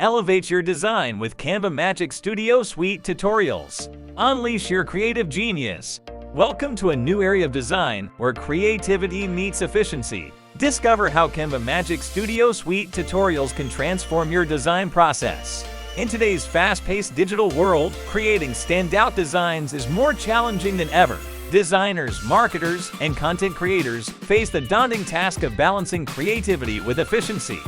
Elevate your design with Canva Magic Studio Suite tutorials. Unleash your creative genius. Welcome to a new area of design where creativity meets efficiency. Discover how Canva Magic Studio Suite tutorials can transform your design process. In today's fast-paced digital world, creating standout designs is more challenging than ever. Designers, marketers, and content creators face the daunting task of balancing creativity with efficiency.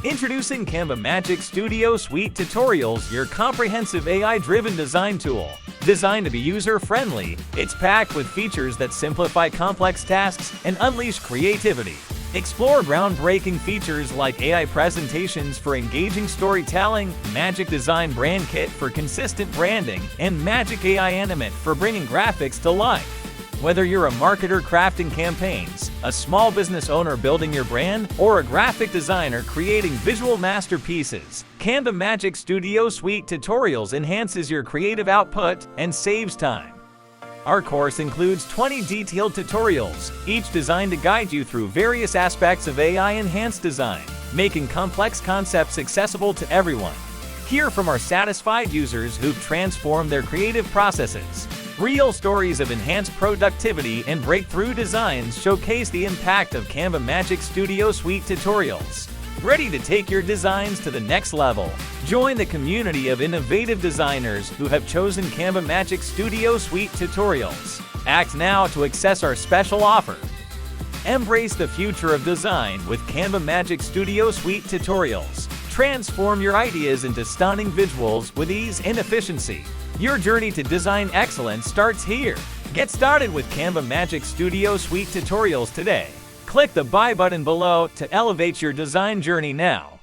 Introducing Canva Magic Studio Suite Tutorials, your comprehensive AI-driven design tool. Designed to be user-friendly, it's packed with features that simplify complex tasks and unleash creativity. Explore groundbreaking features like AI presentations for engaging storytelling, Magic Design Brand Kit for consistent branding, and Magic AI Animate for bringing graphics to life. Whether you're a marketer crafting campaigns, a small business owner building your brand, or a graphic designer creating visual masterpieces, Canva Magic Studio Suite Tutorials enhances your creative output and saves time. Our course includes 20 detailed tutorials, each designed to guide you through various aspects of AI-enhanced design, making complex concepts accessible to everyone. Hear from our satisfied users who've transformed their creative processes. Real stories of enhanced productivity and breakthrough designs showcase the impact of Canva Magic Studio Suite tutorials. Ready to take your designs to the next level? Join the community of innovative designers who have chosen Canva Magic Studio Suite tutorials. Act now to access our special offer. Embrace the future of design with Canva Magic Studio Suite tutorials. Transform your ideas into stunning visuals with ease and efficiency. Your journey to design excellence starts here. Get started with Canva Magic Studio Suite tutorials today. Click the buy button below to elevate your design journey now.